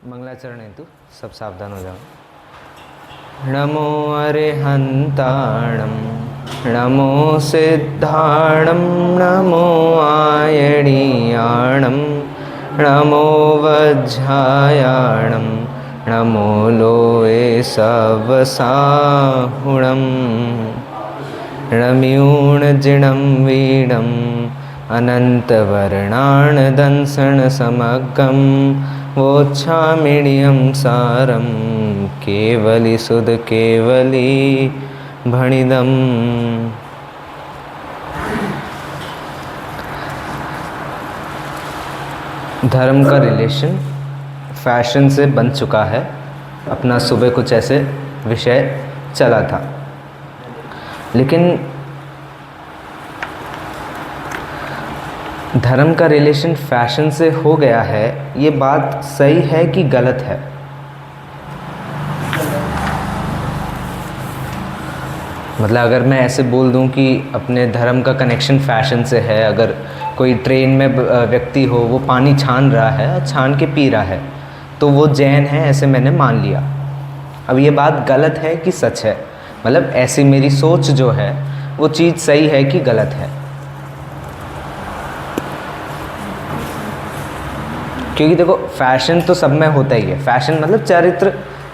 मंगलाचरण हेतु सब सावधान हो जाओ। नमो अरिहंताणं नमो सिद्धाणं नमो आयणीयाणं नमो वज्रायाणं नमो लोये सवसाहुणं रम्यूणजिणं वीणम् अनन्तवर्णाणदंसनसमग्गं वोच्छामिण्यं सारं केवली सुध केवली भणिदम्। धर्म का रिलेशन फैशन से बन चुका है। अपना सुबह कुछ ऐसे विषय चला था, लेकिन धर्म का रिलेशन फैशन से हो गया है, ये बात सही है कि गलत है? मतलब अगर मैं ऐसे बोल दूं कि अपने धर्म का कनेक्शन फैशन से है, अगर कोई ट्रेन में व्यक्ति हो, वो पानी छान रहा है और छान के पी रहा है, तो वो जैन है, ऐसे मैंने मान लिया। अब ये बात गलत है कि सच है? मतलब ऐसी मेरी सोच जो है वो चीज़ सही है कि गलत है? क्योंकि देखो, फैशन तो सब में होता ही है। फैशन मतलब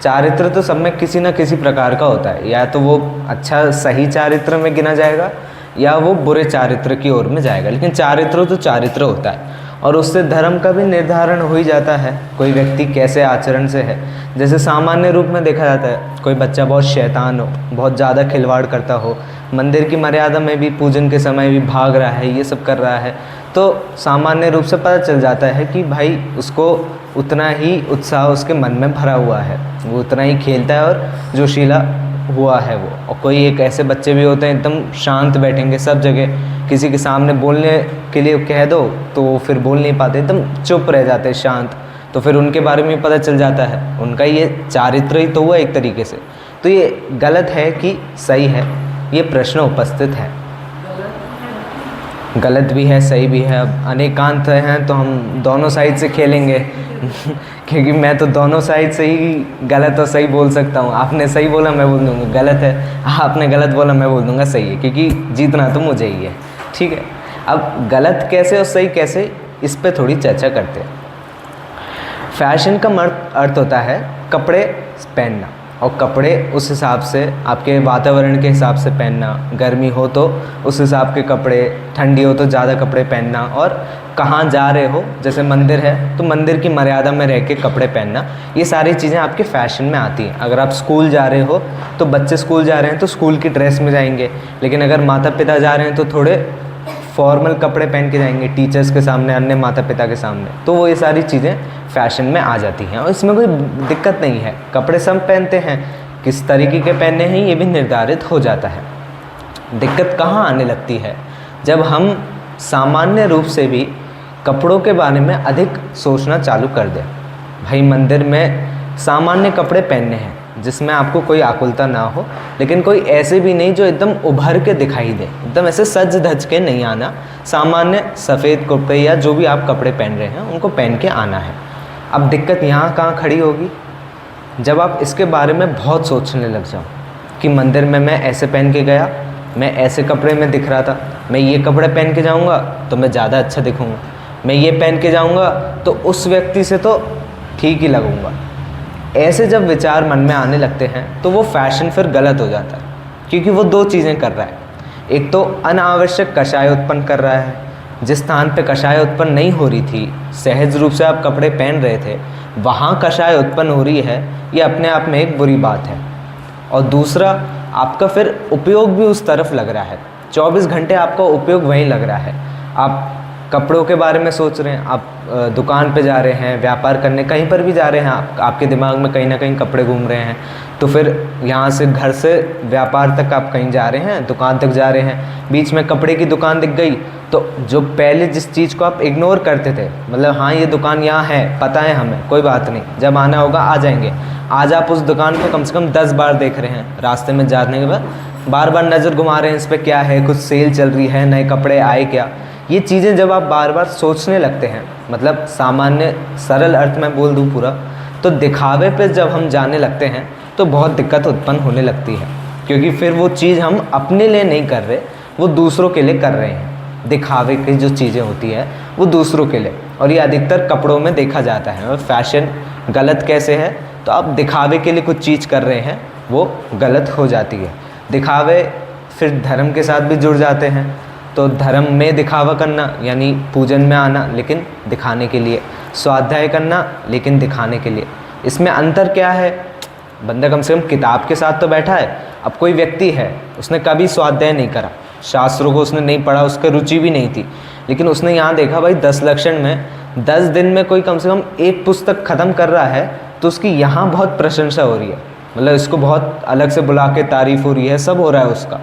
चारित्र तो सब में किसी ना किसी प्रकार का होता है। या तो वो अच्छा सही चारित्र में गिना जाएगा या वो बुरे चारित्र की ओर में जाएगा, लेकिन चारित्र तो चारित्र होता है। और उससे धर्म का भी निर्धारण हो ही जाता है, कोई व्यक्ति कैसे आचरण से है। जैसे सामान्य रूप में देखा जाता है, कोई बच्चा बहुत शैतान हो, बहुत ज़्यादा खिलवाड़ करता हो, मंदिर की मर्यादा में भी पूजन के समय भी भाग रहा है, ये सब कर रहा है, तो सामान्य रूप से पता चल जाता है कि भाई उसको उतना ही उत्साह उसके मन में भरा हुआ है, वो उतना ही खेलता है और जोशीला हुआ है वो। और कोई एक ऐसे बच्चे भी होते हैं एकदम शांत बैठेंगे सब जगह, किसी के सामने बोलने के लिए कह दो तो वो फिर बोल नहीं पाते, एकदम चुप रह जाते हैं, शांत। तो फिर उनके बारे में पता चल जाता है, उनका ये चारित्र ही तो हुआ एक तरीके से। तो ये गलत है कि सही है, ये प्रश्न उपस्थित है। गलत भी है, सही भी है। अब अनेकांत हैं तो हम दोनों साइड से खेलेंगे क्योंकि मैं तो दोनों साइड से ही गलत और सही बोल सकता हूँ। आपने सही बोला, मैं बोल दूँगा गलत है, आपने गलत बोला, मैं बोल दूँगा सही है, क्योंकि जीतना तो मुझे ही है। ठीक है, अब गलत कैसे और सही कैसे, इस पे थोड़ी चर्चा करते हैं। फैशन का अर्थ होता है कपड़े पहनना, और कपड़े उस हिसाब से आपके वातावरण के हिसाब से पहनना। गर्मी हो तो उस हिसाब के कपड़े, ठंडी हो तो ज़्यादा कपड़े पहनना, और कहाँ जा रहे हो, जैसे मंदिर है तो मंदिर की मर्यादा में रह के कपड़े पहनना। ये सारी चीज़ें आपके फैशन में आती हैं। अगर आप स्कूल जा रहे हो तो बच्चे स्कूल जा रहे हैं तो स्कूल की ड्रेस में जाएंगे, लेकिन अगर माता पिता जा रहे हैं तो थोड़े फॉर्मल कपड़े पहन के जाएंगे, टीचर्स के सामने, अन्य माता पिता के सामने। तो वो ये सारी चीज़ें फैशन में आ जाती हैं और इसमें कोई दिक्कत नहीं है। कपड़े सब पहनते हैं, किस तरीके के पहनने हैं ये भी निर्धारित हो जाता है। दिक्कत कहाँ आने लगती है, जब हम सामान्य रूप से भी कपड़ों के बारे में अधिक सोचना चालू कर दें। भाई मंदिर में सामान्य कपड़े पहनने हैं जिसमें आपको कोई आकुलता ना हो, लेकिन कोई ऐसे भी नहीं जो एकदम उभर के दिखाई दे, एकदम ऐसे सज धज के नहीं आना। सामान्य सफ़ेद कपड़े या जो भी आप कपड़े पहन रहे हैं उनको पहन के आना है। अब दिक्कत यहाँ कहाँ खड़ी होगी, जब आप इसके बारे में बहुत सोचने लग जाओ कि मंदिर में मैं ऐसे पहन के गया, मैं ऐसे कपड़े में दिख रहा था, मैं ये कपड़े पहन के जाऊँगा तो मैं ज़्यादा अच्छा दिखूँगा, मैं ये पहन के जाऊँगा तो उस व्यक्ति से तो ठीक ही लगूँगा। ऐसे जब विचार मन में आने लगते हैं तो वो फैशन फिर गलत हो जाता है, क्योंकि वो दो चीज़ें कर रहा है। एक तो अनावश्यक कषाय उत्पन्न कर रहा है, जिस स्थान पे कषाय उत्पन्न नहीं हो रही थी, सहज रूप से आप कपड़े पहन रहे थे, वहाँ कषाय उत्पन्न हो रही है, ये अपने आप में एक बुरी बात है। और दूसरा, आपका फिर उपयोग भी उस तरफ लग रहा है, 24 घंटे आपका उपयोग वहीं लग रहा है। आप कपड़ों के बारे में सोच रहे हैं, आप दुकान पे जा रहे हैं, व्यापार करने कहीं पर भी जा रहे हैं, आपके दिमाग में कहीं ना कहीं कपड़े घूम रहे हैं। तो फिर यहाँ से, घर से व्यापार तक आप कहीं जा रहे हैं, दुकान तक जा रहे हैं, बीच में कपड़े की दुकान दिख गई, तो जो पहले जिस चीज़ को आप इग्नोर करते थे, मतलब हाँ ये दुकान यहाँ है, पता है हमें, कोई बात नहीं, जब आना होगा आ जाएंगे, आज आप उस दुकान को कम से कम 10 बार देख रहे हैं। रास्ते में जाने के बाद बार बार नज़र घुमा रहे हैं, इस पर क्या है, कुछ सेल चल रही है, नए कपड़े आए क्या। ये चीज़ें जब आप बार बार सोचने लगते हैं, मतलब सामान्य सरल अर्थ में बोल दूँ पूरा, तो दिखावे पे जब हम जाने लगते हैं तो बहुत दिक्कत उत्पन्न होने लगती है, क्योंकि फिर वो चीज़ हम अपने लिए नहीं कर रहे, वो दूसरों के लिए कर रहे हैं। दिखावे की जो चीज़ें होती है वो दूसरों के लिए, और ये अधिकतर कपड़ों में देखा जाता है। और फैशन गलत कैसे है, तो आप दिखावे के लिए कुछ चीज़ कर रहे हैं वो गलत हो जाती है। दिखावे फिर धर्म के साथ भी जुड़ जाते हैं, तो धर्म में दिखावा करना यानी पूजन में आना लेकिन दिखाने के लिए, स्वाध्याय करना लेकिन दिखाने के लिए। इसमें अंतर क्या है, बंदा कम से कम किताब के साथ तो बैठा है। अब कोई व्यक्ति है, उसने कभी स्वाध्याय नहीं करा, शास्त्रों को उसने नहीं पढ़ा, उसकी रुचि भी नहीं थी, लेकिन उसने यहाँ देखा भाई 10 लक्षण में 10 दिन में कोई कम से कम एक पुस्तक ख़त्म कर रहा है, तो उसकी यहाँ बहुत प्रशंसा हो रही है, मतलब इसको बहुत अलग से बुला के तारीफ़ हो रही है, सब हो रहा है उसका।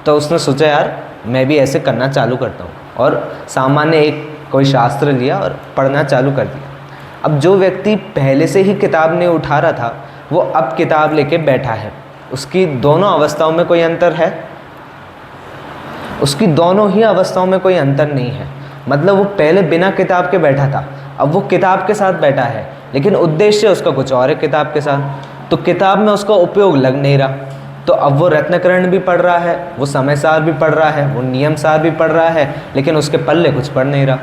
तो उसने सोचा यार मैं भी ऐसे करना चालू करता हूँ, और सामान्य एक कोई शास्त्र लिया और पढ़ना चालू कर दिया। अब जो व्यक्ति पहले से ही किताब नहीं उठा रहा था, वो अब किताब लेके बैठा है, उसकी दोनों अवस्थाओं में कोई अंतर है? उसकी दोनों ही अवस्थाओं में कोई अंतर नहीं है। मतलब वो पहले बिना किताब के बैठा था, अब वो किताब के साथ बैठा है, लेकिन उद्देश्य उसका कुछ और है किताब के साथ। तो किताब में उसका उपयोग लग नहीं रहा, तो अब वो रत्नकरण भी पढ़ रहा है, वो समय सार भी पढ़ रहा है, वो नियम सार भी पढ़ रहा है, लेकिन उसके पल्ले कुछ पढ़ नहीं रहा।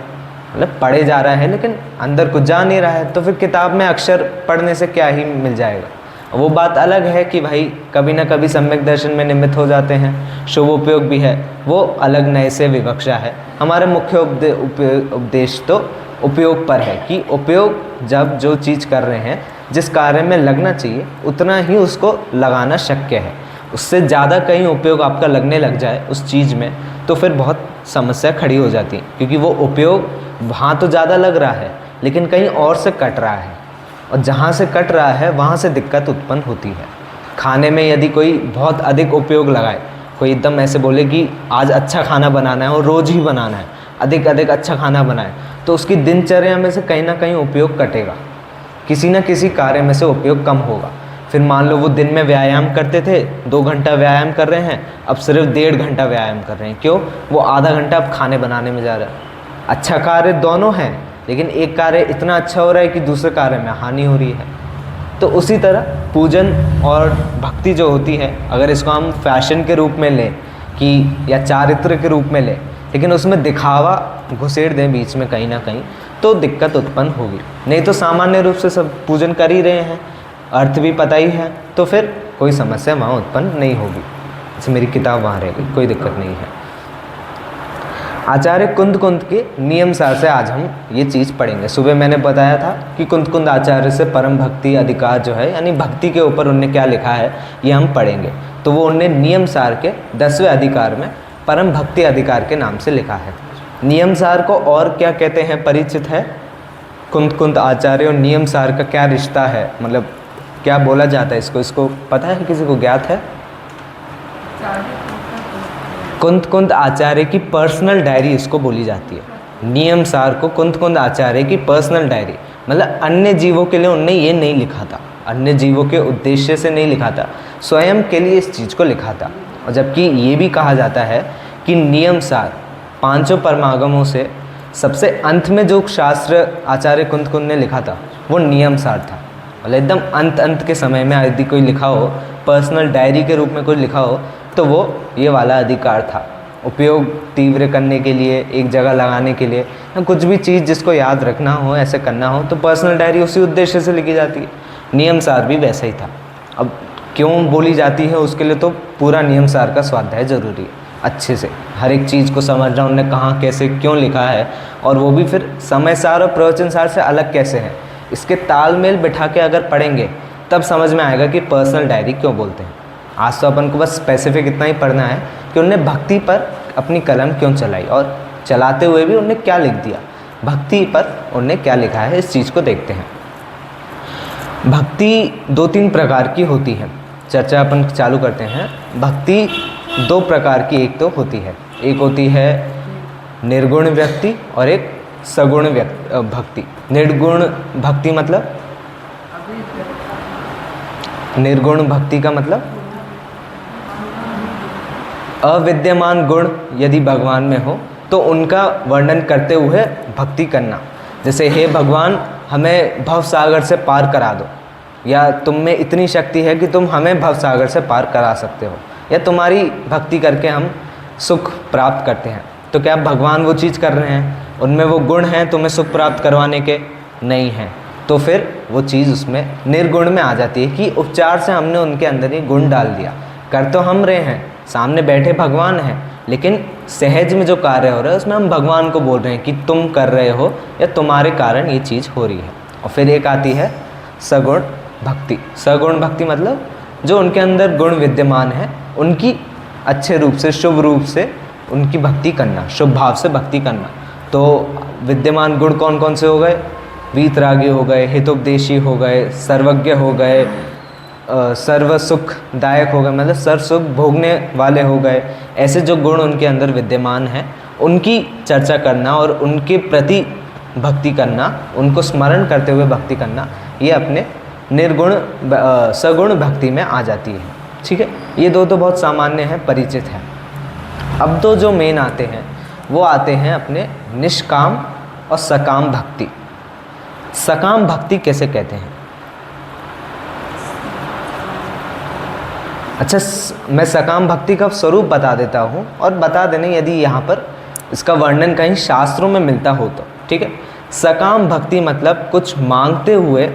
मतलब पढ़े जा रहा है लेकिन अंदर कुछ जा नहीं रहा है। तो फिर किताब में अक्षर पढ़ने से क्या ही मिल जाएगा। वो बात अलग है कि भाई कभी ना कभी सम्यक दर्शन में निमित्त हो जाते हैं, शुभ उपयोग भी है, वो अलग नए से विवक्षा है। हमारे मुख्य उपदेश तो उपयोग पर है कि उपयोग जब जो चीज़ कर रहे हैं, जिस कार्य में लगना चाहिए उतना ही उसको लगाना शक्य है। उससे ज़्यादा कहीं उपयोग आपका लगने लग जाए उस चीज़ में, तो फिर बहुत समस्या खड़ी हो जाती है, क्योंकि वो उपयोग वहाँ तो ज़्यादा लग रहा है लेकिन कहीं और से कट रहा है, और जहाँ से कट रहा है वहाँ से दिक्कत उत्पन्न होती है। खाने में यदि कोई बहुत अधिक उपयोग लगाए, कोई एकदम ऐसे बोले कि आज अच्छा खाना बनाना है और रोज़ ही बनाना है, अधिक अधिक अच्छा खाना बनाए, तो उसकी दिनचर्या में से कहीं ना कहीं उपयोग कटेगा, किसी न किसी कार्य में से उपयोग कम होगा। फिर मान लो वो दिन में व्यायाम करते थे, 2 घंटा व्यायाम कर रहे हैं, अब सिर्फ 1.5 घंटा व्यायाम कर रहे हैं। क्यों? वो आधा घंटा अब खाने बनाने में जा रहा है। अच्छा कार्य दोनों हैं, लेकिन एक कार्य इतना अच्छा हो रहा है कि दूसरे कार्य में हानि हो रही है। तो उसी तरह पूजन और भक्ति जो होती है, अगर इसको हम फैशन के रूप में लें कि या चारित्र के रूप में लें, लेकिन उसमें दिखावा घुसेड़ दें बीच में कहीं ना कहीं, तो दिक्कत उत्पन्न होगी। नहीं तो सामान्य रूप से सब पूजन कर ही रहे हैं, अर्थ भी पता ही है, तो फिर कोई समस्या वहाँ उत्पन्न नहीं होगी। जैसे मेरी किताब वहाँ रहेगी, कोई दिक्कत नहीं है। आचार्य कुंद कुंद के नियम सार से आज हम ये चीज़ पढ़ेंगे। सुबह मैंने बताया था कि कुंद कुंद आचार्य से परम भक्ति अधिकार जो है, यानी भक्ति के ऊपर उनने क्या लिखा है ये हम पढ़ेंगे। तो वो उनने नियम सार के 10वें अधिकार में परम भक्ति अधिकार के नाम से लिखा है। नियम सार को और क्या कहते हैं परिचित है? कुंद कुंद आचार्य और नियम सार का क्या रिश्ता है, मतलब क्या बोला जाता है इसको पता है, किसी को ज्ञात है? कुंद कुंद आचार्य की पर्सनल डायरी इसको बोली जाती है। नियम सार को कुंद कुंद आचार्य की पर्सनल डायरी, मतलब अन्य जीवों के लिए उनने ये नहीं लिखा था, अन्य जीवों के उद्देश्य से नहीं लिखा था, स्वयं के लिए इस चीज़ को लिखा था। और जबकि ये भी कहा जाता है कि नियम सार 5 परमागमों से सबसे अंत में जो शास्त्र आचार्य कुंद कुंद ने लिखा था वो नियम सार था। मतलब एकदम अंत के समय में यदि कोई लिखा हो, पर्सनल डायरी के रूप में कोई लिखा हो, तो वो ये वाला अधिकार था। उपयोग तीव्र करने के लिए, एक जगह लगाने के लिए, या कुछ भी चीज़ जिसको याद रखना हो, ऐसे करना हो, तो पर्सनल डायरी उसी उद्देश्य से लिखी जाती है। नियम सार भी वैसा ही था। अब क्यों बोली जाती है उसके लिए तो पूरा नियम सार का स्वाध्याय ज़रूरी है, अच्छे से हर एक चीज़ को समझना, उन्होंने कहाँ कैसे क्यों लिखा है, और वो भी फिर समय सार और प्रवचन सार से अलग कैसे है, इसके तालमेल बिठा के अगर पढ़ेंगे तब समझ में आएगा कि पर्सनल डायरी क्यों बोलते हैं। आज तो अपन को बस स्पेसिफिक इतना ही पढ़ना है कि उनने भक्ति पर अपनी कलम क्यों चलाई, और चलाते हुए भी उनने क्या लिख दिया, भक्ति पर उनने क्या लिखा है, इस चीज़ को देखते हैं। भक्ति 2-3 प्रकार की होती है, चर्चा अपन चालू करते हैं। भक्ति 2 प्रकार की एक तो होती है, एक होती है निर्गुण व्यक्ति और एक सगुण भक्ति। निर्गुण भक्ति मतलब, निर्गुण भक्ति का मतलब अविद्यमान गुण यदि भगवान में हो तो उनका वर्णन करते हुए भक्ति करना। जैसे हे भगवान हमें भव सागर से पार करा दो, या तुम में इतनी शक्ति है कि तुम हमें भव सागर से पार करा सकते हो, या तुम्हारी भक्ति करके हम सुख प्राप्त करते हैं। तो क्या भगवान वो चीज़ कर रहे हैं, उनमें वो गुण हैं तुम्हें सुख प्राप्त करवाने के? नहीं हैं। तो फिर वो चीज़ उसमें निर्गुण में आ जाती है कि उपचार से हमने उनके अंदर ही गुण डाल दिया। कर तो हम रहे हैं, सामने बैठे भगवान हैं, लेकिन सहज में जो कार्य हो रहा है उसमें हम भगवान को बोल रहे हैं कि तुम कर रहे हो या तुम्हारे कारण ये चीज़ हो रही है। और फिर एक आती है सगुण भक्ति। सगुण भक्ति मतलब जो उनके अंदर गुण विद्यमान है उनकी अच्छे रूप से, शुभ रूप से उनकी भक्ति करना, शुभ भाव से भक्ति करना। तो विद्यमान गुण कौन कौन से हो गए? वीतरागी हो गए, हितोपदेशी हो गए, सर्वज्ञ हो गए, सर्व सुखदायक हो गए, मतलब सर्व सुख भोगने वाले हो गए। ऐसे जो गुण उनके अंदर विद्यमान हैं उनकी चर्चा करना और उनके प्रति भक्ति करना, उनको स्मरण करते हुए भक्ति करना, ये अपने निर्गुण सगुण भक्ति में आ जाती है। ठीक है, ये दो तो बहुत सामान्य हैं, परिचित हैं। अब तो जो मेन आते हैं वो आते हैं अपने निष्काम और सकाम भक्ति। सकाम भक्ति कैसे कहते हैं? अच्छा, मैं सकाम भक्ति का स्वरूप बता देता हूँ और बता देने यदि यहाँ पर इसका वर्णन कहीं शास्त्रों में मिलता हो तो। ठीक है, सकाम भक्ति मतलब कुछ मांगते हुए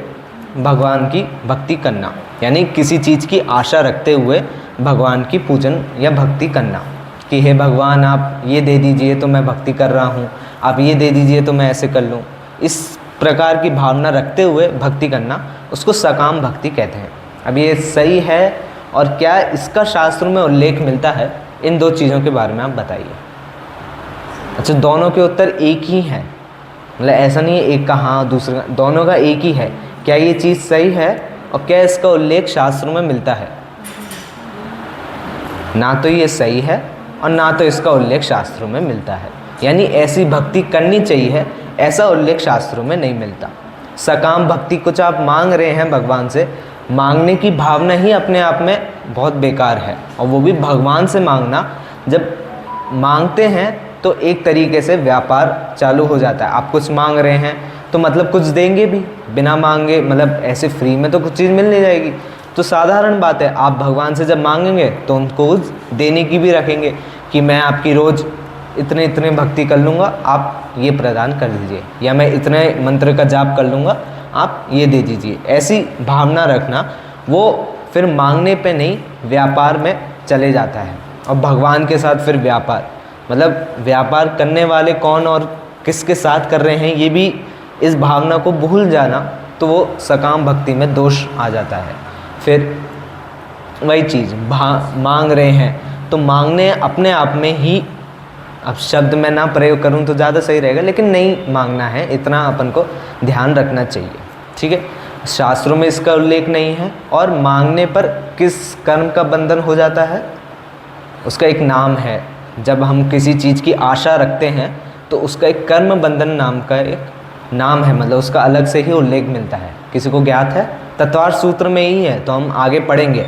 भगवान की भक्ति करना, यानी किसी चीज़ की आशा रखते हुए भगवान की पूजन या भक्ति करना कि हे भगवान आप ये दे दीजिए तो मैं भक्ति कर रहा हूँ, आप ये दे दीजिए तो मैं ऐसे कर लूँ। इस प्रकार की भावना रखते हुए भक्ति करना, उसको सकाम भक्ति कहते हैं। अब ये सही है और क्या इसका शास्त्रों में उल्लेख मिलता है, इन दो चीज़ों के बारे में आप बताइए। अच्छा, दोनों के उत्तर एक ही हैं, मतलब ऐसा नहीं है एक का हाँ दूसरे का, दोनों का एक ही है। क्या ये चीज़ सही है और क्या इसका उल्लेख शास्त्रों में मिलता है? ना तो ये सही है और ना तो इसका उल्लेख शास्त्रों में मिलता है, यानी ऐसी भक्ति करनी चाहिए ऐसा उल्लेख शास्त्रों में नहीं मिलता। सकाम भक्ति कुछ आप मांग रहे हैं भगवान से, मांगने की भावना ही अपने आप में बहुत बेकार है, और वो भी भगवान से मांगना। जब मांगते हैं तो एक तरीके से व्यापार चालू हो जाता है। आप कुछ मांग रहे हैं तो मतलब कुछ देंगे भी, बिना मांगे मतलब ऐसे फ्री में तो कुछ चीज़ मिल नहीं जाएगी। तो साधारण बात है, आप भगवान से जब मांगेंगे तो उनको देने की भी रखेंगे कि मैं आपकी रोज़ इतने इतने भक्ति कर लूँगा, आप ये प्रदान कर दीजिए, या मैं इतने मंत्र का जाप कर लूँगा, आप ये दे दीजिए। ऐसी भावना रखना वो फिर मांगने पे नहीं व्यापार में चले जाता है। और भगवान के साथ फिर व्यापार, मतलब व्यापार करने वाले कौन और किसके साथ कर रहे हैं, ये भी इस भावना को भूल जाना, तो वो सकाम भक्ति में दोष आ जाता है। फिर वही चीज़ मांग रहे हैं तो मांगने अपने आप में ही, अब शब्द मैं ना प्रयोग करूं तो ज़्यादा सही रहेगा, लेकिन नहीं मांगना है, इतना अपन को ध्यान रखना चाहिए। ठीक है, शास्त्रों में इसका उल्लेख नहीं है। और मांगने पर किस कर्म का बंधन हो जाता है, उसका एक नाम है। जब हम किसी चीज़ की आशा रखते हैं तो उसका एक कर्म बंधन नाम का एक नाम है, मतलब उसका अलग से ही उल्लेख मिलता है। किसी को ज्ञात है? तत्वार्थ सूत्र में ही है, तो हम आगे पढ़ेंगे,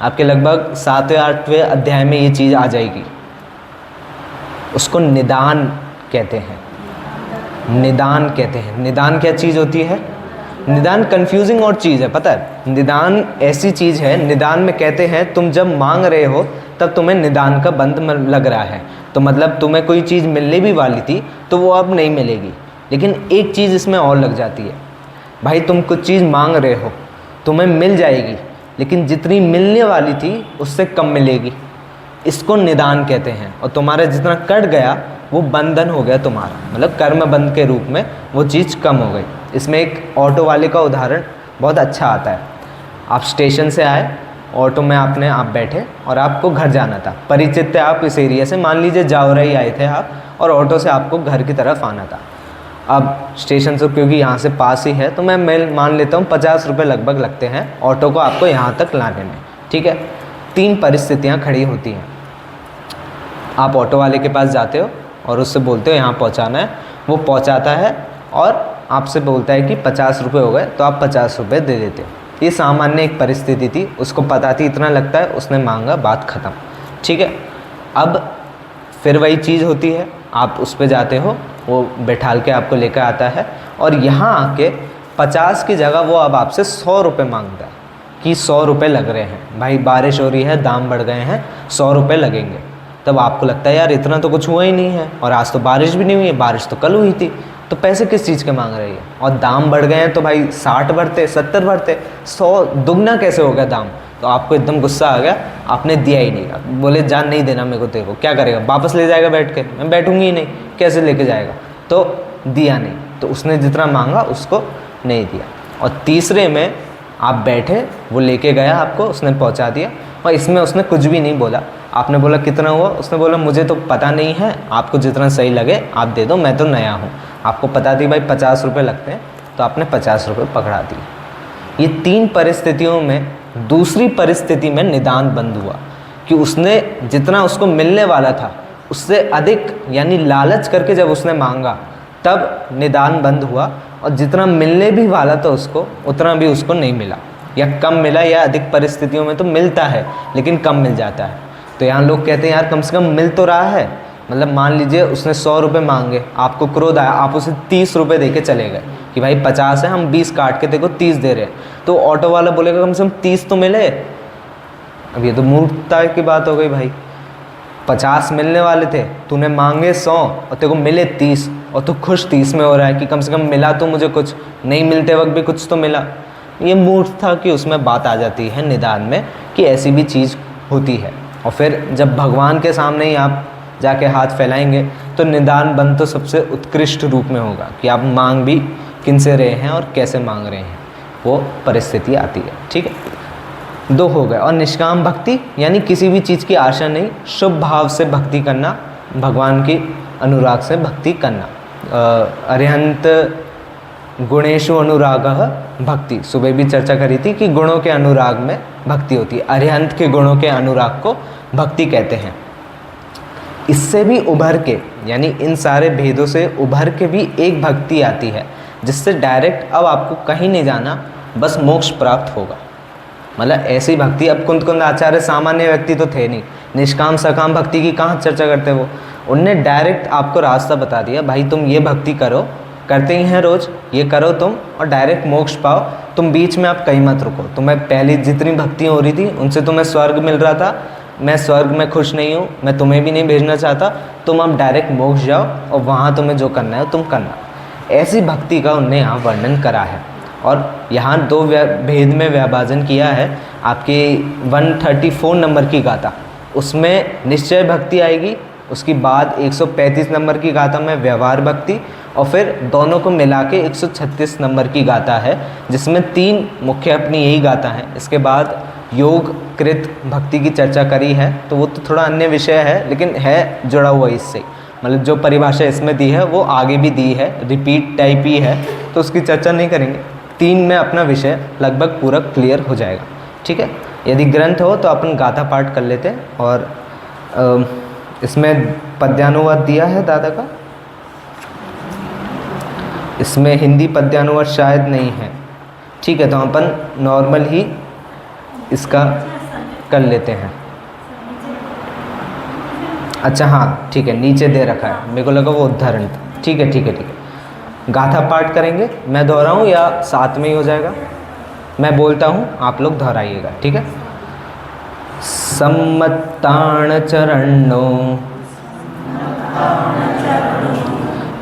आपके लगभग 7वें 8वें अध्याय में ये चीज़ आ जाएगी। उसको निदान कहते हैं। निदान कहते हैं। निदान क्या चीज़ होती है? निदान कंफ्यूजिंग और चीज़ है, पता है। निदान ऐसी चीज़ है, निदान में कहते हैं तुम जब मांग रहे हो तब तुम्हें निदान का बंध लग रहा है, तो मतलब तुम्हें कोई चीज़ मिलने भी वाली थी तो वो अब नहीं मिलेगी। लेकिन एक चीज़ इसमें और लग जाती है, भाई तुम कुछ चीज़ मांग रहे हो, तुम्हें मिल जाएगी, लेकिन जितनी मिलने वाली थी उससे कम मिलेगी। इसको निदान कहते हैं। और तुम्हारा जितना कट गया वो बंधन हो गया तुम्हारा, मतलब कर्म बंध के रूप में वो चीज़ कम हो गई। इसमें एक ऑटो वाले का उदाहरण बहुत अच्छा आता है। आप स्टेशन से आए, ऑटो में आप बैठे और आपको घर जाना था, परिचित थे आप इस एरिया से, मान लीजिए जावरा ही आए थे आप, और ऑटो से आपको घर की तरफ आना था। अब स्टेशन से क्योंकि यहाँ से पास ही है तो मैं मान लेता हूँ 50 रुपये लगभग लगते हैं ऑटो को आपको यहाँ तक लाने में। ठीक है, 3 परिस्थितियाँ खड़ी होती हैं। आप ऑटो वाले के पास जाते हो और उससे बोलते हो यहाँ पहुँचाना है, वो पहुँचाता है और आपसे बोलता है कि 50 रुपये हो गए, तो आप 50 रुपये दे देते हो। ये सामान्य एक परिस्थिति थी, उसको पता थी इतना लगता है, उसने मांगा, बात ख़त्म। ठीक है, अब फिर वही चीज़ होती है, आप उस पे जाते हो, वो बैठाल के आपको लेकर आता है और यहाँ आके 50 की जगह वो अब आपसे 100 रुपये मांगता है कि 100 रुपये लग रहे हैं, भाई बारिश हो रही है, दाम बढ़ गए हैं, 100 रुपये लगेंगे। तब आपको लगता है यार इतना तो कुछ हुआ ही नहीं है, और आज तो बारिश भी नहीं हुई है, बारिश तो कल हुई थी, तो पैसे किस चीज़ के मांग रही है। और दाम बढ़ गए हैं तो भाई 60 बढ़ते, 70 बढ़ते, 100 दुगना कैसे हो गया दाम। तो आपको एकदम गुस्सा आ गया, आपने दिया ही नहीं, बोले जान नहीं देना मेरे को, तेरे को क्या करेगा, वापस ले जाएगा बैठ के, मैं बैठूंगी ही नहीं, कैसे लेके जाएगा। तो दिया नहीं, तो उसने जितना मांगा उसको नहीं दिया। और तीसरे में आप बैठे, वो लेके गया आपको, उसने पहुंचा दिया, और इसमें उसने कुछ भी नहीं बोला। आपने बोला कितना हुआ, उसने बोला मुझे तो पता नहीं है, आपको जितना सही लगे आप दे दो, मैं तो नया हूँ। आपको पता थी भाई 50 रुपये लगते हैं, तो आपने 50 रुपये पकड़ा दिए। ये 3 परिस्थितियों में दूसरी परिस्थिति में निदान बंद हुआ कि उसने जितना उसको मिलने वाला था उससे अधिक, यानी लालच करके जब उसने मांगा तब निदान बंद हुआ, और जितना मिलने भी वाला था उसको उतना भी उसको नहीं मिला, या कम मिला, या अधिक परिस्थितियों में तो मिलता है लेकिन कम मिल जाता है। तो यहाँ लोग कहते हैं यार कम से कम मिल तो रहा है। मतलब मान लीजिए उसने 100 रुपये मांगे, आपको क्रोध आया, आप उसे 30 रुपये दे के चले गए कि भाई 50 है, हम 20 काट के देखो 30 दे रहे हैं। तो ऑटो वाला बोलेगा कम से कम 30 तो मिले। अब ये तो मूर्खता की बात हो गई भाई, 50 मिलने वाले थे, तूने मांगे 100 और तेरे को मिले 30, और तू खुश 30 में हो रहा है कि कम से कम मिला तो मुझे कुछ, नहीं मिलते वक्त भी कुछ तो मिला। ये मूर्खता की उसमें बात आ जाती है निदान में कि ऐसी भी चीज़ होती है। और फिर जब भगवान के सामने ही आप जाके हाथ फैलाएंगे तो निदान बंद तो सबसे उत्कृष्ट रूप में होगा कि आप मांग भी किन से रहे हैं और कैसे मांग रहे हैं, वो परिस्थिति आती है। ठीक है, 2 हो गए। और निष्काम भक्ति यानी किसी भी चीज़ की आशा नहीं, शुभ भाव से भक्ति करना, भगवान की अनुराग से भक्ति करना। अरिहंत गुणेशु अनुरागः भक्ति, सुबह भी चर्चा करी थी कि गुणों के अनुराग में भक्ति होती है। अरिहंत के गुणों के अनुराग को भक्ति कहते हैं। इससे भी उभर के, यानी इन सारे भेदों से उभर के भी एक भक्ति आती है जिससे डायरेक्ट अब आपको कहीं नहीं जाना, बस मोक्ष प्राप्त होगा। मतलब ऐसी भक्ति, अब कुंद आचार्य सामान्य व्यक्ति तो थे नहीं, निष्काम सकाम भक्ति की कहाँ चर्चा करते वो, उनने डायरेक्ट आपको रास्ता बता दिया, भाई तुम ये भक्ति करो, करते ही हैं रोज़, ये करो तुम और डायरेक्ट मोक्ष पाओ। तुम बीच में आप कहीं मत रुको। तुम्हें पहले जितनी भक्ति हो रही थी उनसे तुम्हें स्वर्ग मिल रहा था, मैं स्वर्ग में खुश नहीं हूँ, मैं तुम्हें भी नहीं भेजना चाहता, तुम अब डायरेक्ट मोक्ष जाओ और वहाँ तुम्हें जो करना है तुम करना। ऐसी भक्ति का उनने यहाँ वर्णन करा है। और यहाँ 2 भेद में विभाजन किया है। आपकी 134 नंबर की गाथा, उसमें निश्चय भक्ति आएगी, उसके बाद 135 नंबर की गाथा में व्यवहार भक्ति, और फिर दोनों को मिला के 136 नंबर की गाथा है जिसमें 3 मुख्य अपनी यही गाथा हैं। इसके बाद योग कृत भक्ति की चर्चा करी है, तो वो तो थोड़ा अन्य विषय है लेकिन है जुड़ा हुआ इससे। मतलब जो परिभाषा इसमें दी है वो आगे भी दी है, रिपीट टाइप ही है, तो उसकी चर्चा नहीं करेंगे। 3 में अपना विषय लगभग पूरा क्लियर हो जाएगा। ठीक है, यदि ग्रंथ हो तो अपन गाथा पाठ कर लेते हैं। और इसमें पद्यानुवाद दिया है दादा का, इसमें हिंदी पद्यानुवाद शायद नहीं है। ठीक है, तो अपन नॉर्मल ही इसका कर लेते हैं। अच्छा हाँ ठीक है, नीचे दे रखा है, मेरे को लगा वो उदाहरण था। ठीक है ठीक है ठीक है, गाथा पाठ करेंगे। मैं दोहराऊँ या साथ में ही हो जाएगा? मैं बोलता हूँ, आप लोग दोहराइएगा। ठीक है। सम्मताण चरणो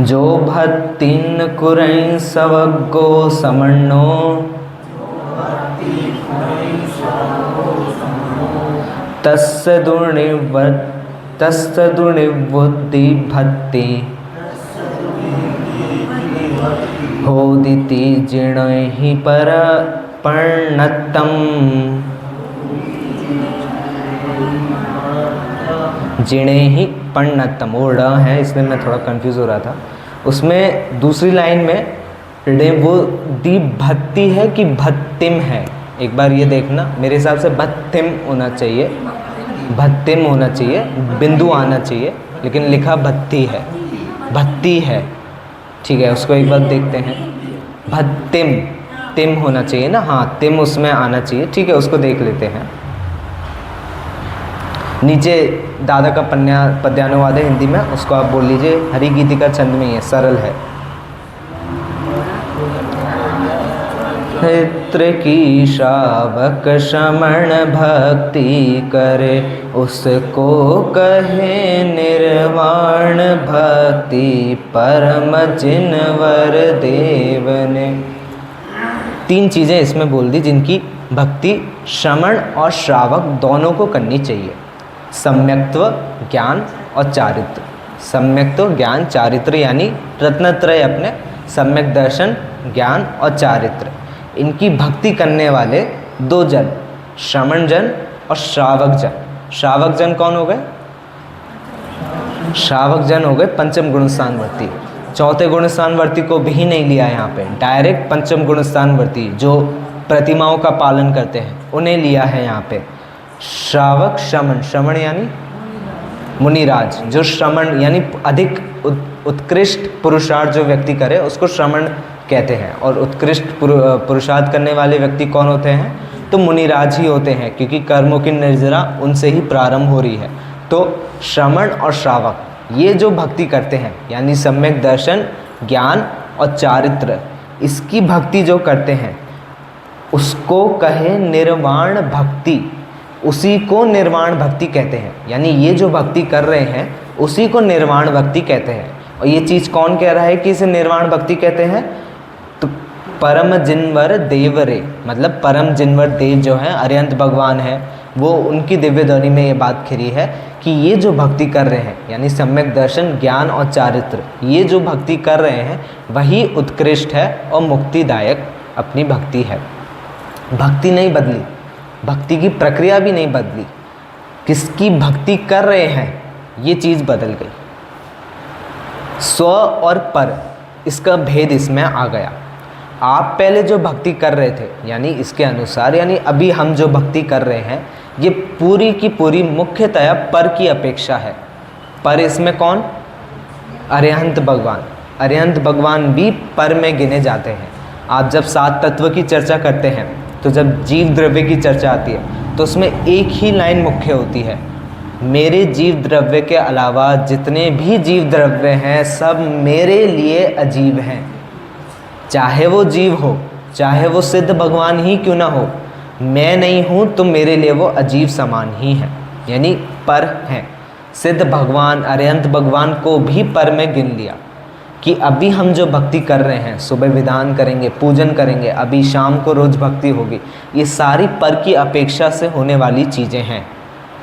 जो भक्तिन कुरैं सवग्गो समन्नो तस्य दुर्निवृत्ति भक्ति होदिति जिणहि पर पर्णतम। जिणे ही पर्णतम, वो ड़ है इसलिए मैं थोड़ा कंफ्यूज हो रहा था। उसमें दूसरी लाइन में वो दी भक्ति है कि भत्तिम है, एक बार ये देखना। मेरे हिसाब से भत्तिम होना चाहिए, भत्तिम होना चाहिए, बिंदु आना चाहिए, लेकिन लिखा भत्ती है, भत्ती है। ठीक है, उसको एक बार देखते हैं। भत्तिम, तिम होना चाहिए ना, हाँ तिम उसमें आना चाहिए। ठीक है, उसको देख लेते हैं। नीचे दादा का पद्यानुवाद है हिंदी में, उसको आप बोल लीजिए। हरि गीति का छंद में ही है, सरल है। चारित्र की श्रावक श्रमण भक्ति करे, उसको कहे निर्वाण भक्ति परम जिनवर देव ने। 3 चीज़ें इसमें बोल दी जिनकी भक्ति श्रमण और श्रावक दोनों को करनी चाहिए। सम्यक्त्व, ज्ञान और चारित्र। सम्यक्त्व, ज्ञान, चारित्र यानी रत्नत्रय अपने सम्यक दर्शन, ज्ञान और चारित्र। इनकी भक्ति करने वाले 2 जन, श्रमण जन और श्रावक जन। श्रावक जन कौन हो गए? श्रावक जन हो गए पंचम गुण स्थानवर्ती। चौथे गुण स्थानवर्ती को भी नहीं लिया यहाँ पे, डायरेक्ट पंचम गुण स्थानवर्ती जो प्रतिमाओं का पालन करते हैं उन्हें लिया है यहाँ पे। श्रावक, श्रमण, श्रमण यानी मुनिराज, जो श्रमण यानी अधिक उत्कृष्ट पुरुषार्थ जो व्यक्ति करे उसको श्रमण कहते हैं। और उत्कृष्ट पुरुषार्थ करने वाले व्यक्ति कौन होते हैं? तो मुनिराज ही होते हैं, क्योंकि कर्मों की निर्जरा उनसे ही प्रारंभ हो रही है। तो श्रमण और श्रावक ये जो भक्ति करते हैं यानी सम्यक दर्शन, ज्ञान और चारित्र, इसकी भक्ति जो करते हैं उसको कहे निर्वाण भक्ति। उसी को निर्वाण भक्ति कहते हैं, यानी ये जो भक्ति कर रहे हैं उसी को निर्वाण भक्ति कहते हैं। और ये चीज़ कौन कह रहा है कि इसे निर्वाण भक्ति कहते हैं? तो परम जिनवर देव रे, मतलब परम जिनवर देव जो हैं अरिहंत भगवान हैं, वो उनकी दिव्य ध्वनि में ये बात खिरी है कि ये जो भक्ति कर रहे हैं यानी सम्यक दर्शन, ज्ञान और चारित्र, ये जो भक्ति कर रहे हैं वही उत्कृष्ट है और मुक्तिदायक अपनी भक्ति है। भक्ति नहीं बदली, भक्ति की प्रक्रिया भी नहीं बदली, किसकी भक्ति कर रहे हैं ये चीज़ बदल गई। स्व और पर, इसका भेद इसमें आ गया। आप पहले जो भक्ति कर रहे थे यानी इसके अनुसार, यानी अभी हम जो भक्ति कर रहे हैं ये पूरी की पूरी मुख्यतया पर की अपेक्षा है। पर इसमें कौन? अरिहंत भगवान। अरिहंत भगवान भी पर में गिने जाते हैं। आप जब 7 तत्व की चर्चा करते हैं तो जब जीव द्रव्य की चर्चा आती है तो उसमें एक ही लाइन मुख्य होती है, मेरे जीव द्रव्य के अलावा जितने भी जीव द्रव्य हैं सब मेरे लिए अजीब हैं। चाहे वो जीव हो, चाहे वो सिद्ध भगवान ही क्यों ना हो, मैं नहीं हूँ तो मेरे लिए वो अजीब समान ही है, यानी पर हैं। सिद्ध भगवान, अरिहंत भगवान को भी पर में गिन लिया कि अभी हम जो भक्ति कर रहे हैं, सुबह विधान करेंगे, पूजन करेंगे, अभी शाम को रोज भक्ति होगी, ये सारी पर की अपेक्षा से होने वाली चीज़ें हैं,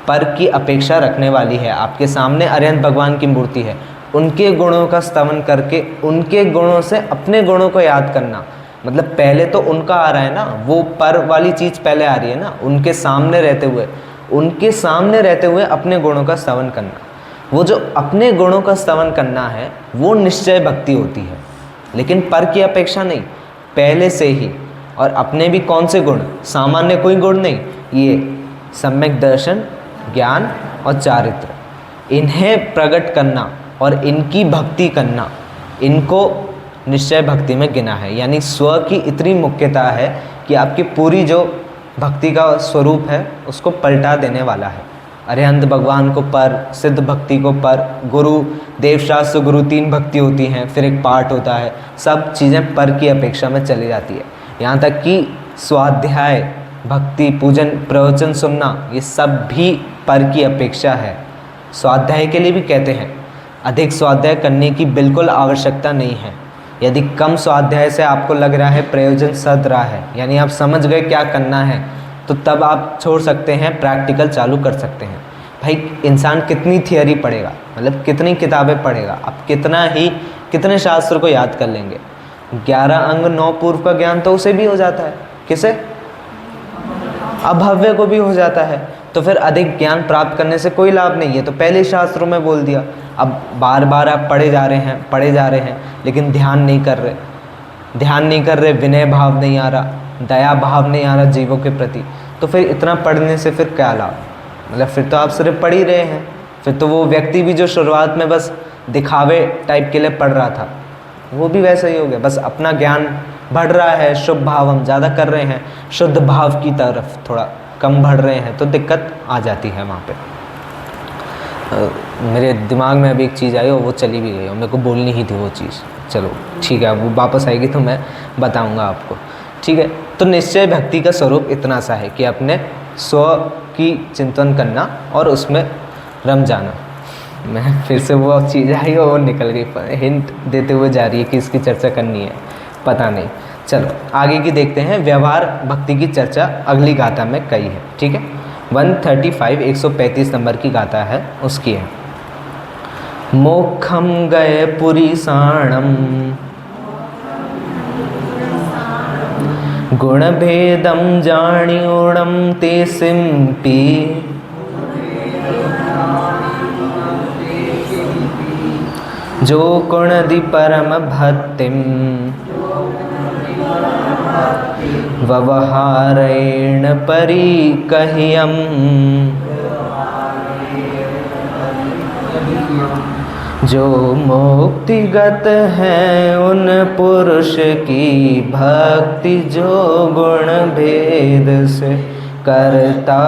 पर की अपेक्षा रखने वाली है। आपके सामने अरिहंत भगवान की मूर्ति है, उनके गुणों का स्तवन करके उनके गुणों से अपने गुणों को याद करना, मतलब पहले तो उनका आ रहा है ना, वो पर वाली चीज़ पहले आ रही है ना, उनके सामने रहते हुए अपने गुणों का स्तवन करना। वो जो अपने गुणों का स्तवन करना है वो निश्चय भक्ति होती है, लेकिन पर की अपेक्षा नहीं, पहले से ही। और अपने भी कौन से गुण? सामान्य कोई गुण नहीं, ये सम्यक दर्शन, ज्ञान और चारित्र, इन्हें प्रकट करना और इनकी भक्ति करना, इनको निश्चय भक्ति में गिना है। यानी स्व की इतनी मुख्यता है कि आपकी पूरी जो भक्ति का स्वरूप है उसको पलटा देने वाला है। अरिहंत भगवान को पर, सिद्ध भक्ति को पर, गुरु, देवशास्त्र गुरु 3 भक्ति होती हैं, फिर एक पाठ होता है, सब चीज़ें पर की अपेक्षा में चली जाती है। यहाँ तक कि स्वाध्याय, भक्ति, पूजन, प्रवचन सुनना, ये सब भी पर की अपेक्षा है। स्वाध्याय के लिए भी कहते हैं अधिक स्वाध्याय करने की बिल्कुल आवश्यकता नहीं है। यदि कम स्वाध्याय से आपको लग रहा है प्रयोजन सद रहा है, यानी आप समझ गए क्या करना है, तो तब आप छोड़ सकते हैं, प्रैक्टिकल चालू कर सकते हैं। भाई इंसान कितनी थियरी पढ़ेगा, मतलब कितनी किताबें पढ़ेगा, आप कितने शास्त्र को याद कर लेंगे? 11 अंग 9 पूर्व का ज्ञान तो उसे भी हो जाता है, किसे? अभव्य को भी हो जाता है। तो फिर अधिक ज्ञान प्राप्त करने से कोई लाभ नहीं है, तो पहले शास्त्रों में बोल दिया। अब बार बार आप पढ़े जा रहे हैं लेकिन ध्यान नहीं कर रहे, विनय भाव नहीं आ रहा, दया भाव नहीं आ रहा जीवों के प्रति, तो फिर इतना पढ़ने से फिर क्या लाभ? मतलब फिर तो आप सिर्फ पढ़ ही रहे हैं। फिर तो वो व्यक्ति भी जो शुरुआत में बस दिखावे टाइप के लिए पढ़ रहा था, वो भी वैसा ही हो गया। बस अपना ज्ञान बढ़ रहा है, शुभ भाव हम ज़्यादा कर रहे हैं, शुद्ध भाव की तरफ थोड़ा कम बढ़ रहे हैं, तो दिक्कत आ जाती है वहाँ पे। मेरे दिमाग में अभी एक चीज़ आई और वो चली भी गई और मेरे को बोलनी ही थी वो चीज़। चलो ठीक है, वो वापस आएगी तो मैं बताऊँगा आपको, ठीक है। तो निश्चय भक्ति का स्वरूप इतना सा है कि अपने स्व की चिंतन करना और उसमें रम जाना। मैं फिर से वो चीज़ आई और निकल गई, हिंट देते हुए जा रही है कि इसकी चर्चा करनी है, पता नहीं। चलो आगे की देखते हैं। व्यवहार भक्ति की चर्चा अगली गाथा में कई है, ठीक है। 135 135 नंबर की गाथा है, उसकी है। मोक्षम गए पुरीसाणम गुण भेदम जानियोणम ते सिंपी जो गुणदि परम भक्तिम व्यवहारेण परिकह्यम। जो मुक्तिगत है उन पुरुष की भक्ति, जो गुण भेद से करता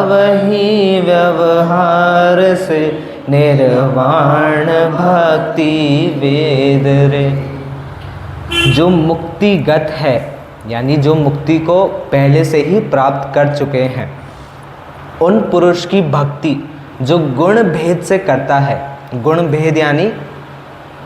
वही व्यवहार से निर्वाण भक्ति वेद रे। जो मुक्तिगत है यानी जो मुक्ति को पहले से ही प्राप्त कर चुके हैं, उन पुरुष की भक्ति जो गुण भेद से करता है। गुण भेद यानी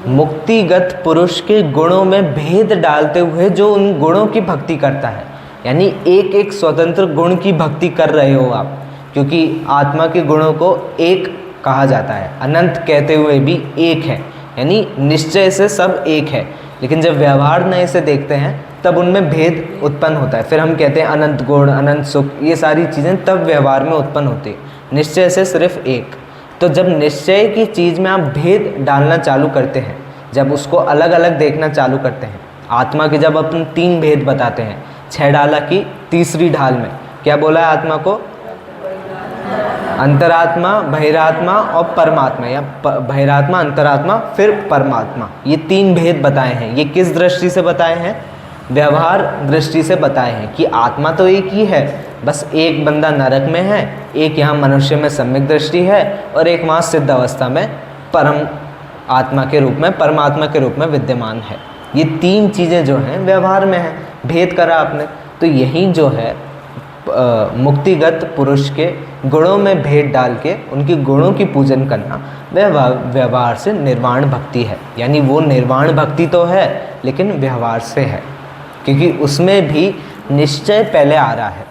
मुक्तिगत पुरुष के गुणों में भेद डालते हुए जो उन गुणों की भक्ति करता है, यानी एक एक स्वतंत्र गुण की भक्ति कर रहे हो आप, क्योंकि आत्मा के गुणों को एक कहा जाता है, अनंत कहते हुए भी एक है, यानी निश्चय से सब एक है। लेकिन जब व्यवहार नए से देखते हैं तब उनमें भेद उत्पन्न होता है, फिर हम कहते हैं अनंत गुण, अनंत सुख, ये सारी चीज़ें तब व्यवहार में उत्पन्न होती है, निश्चय से सिर्फ एक। तो जब निश्चय की चीज़ में आप भेद डालना चालू करते हैं, जब उसको अलग अलग देखना चालू करते हैं, आत्मा के जब अपन 3 भेद बताते हैं, 6 डाला की तीसरी ढाल में क्या बोला है आत्मा को? अंतरात्मा, बहिरात्मा और परमात्मा, या बहिरात्मा, अंतरात्मा, फिर परमात्मा, ये 3 भेद बताए हैं। ये किस दृष्टि से बताए हैं? व्यवहार दृष्टि से बताए हैं कि आत्मा तो एक ही है, बस एक बंदा नरक में है, एक यहाँ मनुष्य में सम्यक दृष्टि है, और एक वहाँ सिद्ध अवस्था में परम आत्मा के रूप में, परमात्मा के रूप में विद्यमान है। ये 3 चीज़ें जो हैं व्यवहार में हैं, भेद करा आपने। तो यही जो है मुक्तिगत पुरुष के गुणों में भेद डाल के उनकी गुणों की पूजन करना, वह व्यवहार से निर्वाण भक्ति है। यानी वो निर्वाण भक्ति तो है लेकिन व्यवहार से है, क्योंकि उसमें भी निश्चय पहले आ रहा है।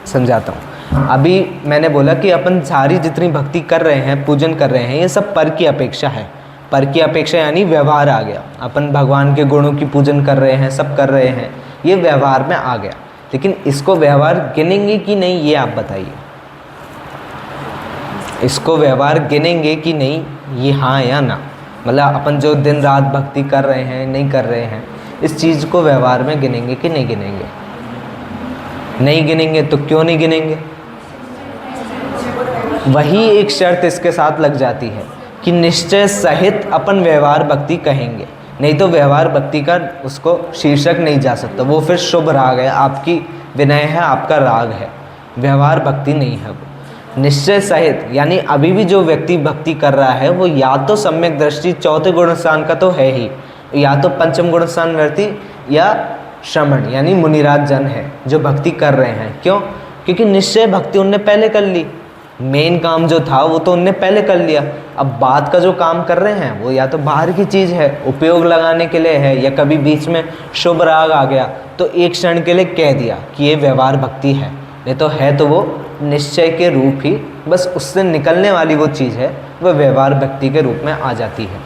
समझाता हूँ। अभी मैंने बोला कि अपन सारी जितनी भक्ति कर रहे हैं, पूजन कर रहे हैं, ये सब पर की अपेक्षा है। पर की अपेक्षा यानी व्यवहार आ गया, अपन भगवान के गुणों की पूजन कर रहे हैं, सब कर रहे हैं, ये व्यवहार में आ गया। लेकिन इसको व्यवहार गिनेंगे कि नहीं, ये आप बताइए। इसको व्यवहार गिनेंगे कि नहीं, ये हाँ या ना? मतलब अपन जो दिन रात भक्ति कर रहे हैं, नहीं कर रहे हैं, इस चीज़ को व्यवहार में गिनेंगे कि नहीं गिनेंगे? नहीं गिनेंगे तो क्यों नहीं गिनेंगे? वही एक शर्त इसके साथ लग जाती है कि निश्चय सहित अपन व्यवहार भक्ति कहेंगे, नहीं तो व्यवहार भक्ति का उसको शीर्षक नहीं जा सकता। वो फिर शुभ राग है, आपकी विनय है, आपका राग है, व्यवहार भक्ति नहीं है वो। निश्चय सहित यानी अभी भी जो व्यक्ति भक्ति कर रहा है वो या तो सम्यक दृष्टि 4थे गुण स्थान का तो है ही, या तो पंचम गुण स्थान व्यक्ति या श्रमण यानी मुनिराज जन है जो भक्ति कर रहे हैं। क्यों? क्योंकि निश्चय भक्ति उनने पहले कर ली, मेन काम जो था वो तो उनने पहले कर लिया। अब बाद का जो काम कर रहे हैं वो या तो बाहर की चीज़ है, उपयोग लगाने के लिए है, या कभी बीच में शुभ राग आ गया तो एक क्षण के लिए कह दिया कि ये व्यवहार भक्ति है, नहीं तो है तो वो निश्चय के रूप ही, बस उससे निकलने वाली वो चीज़ है, वह व्यवहार भक्ति के रूप में आ जाती है।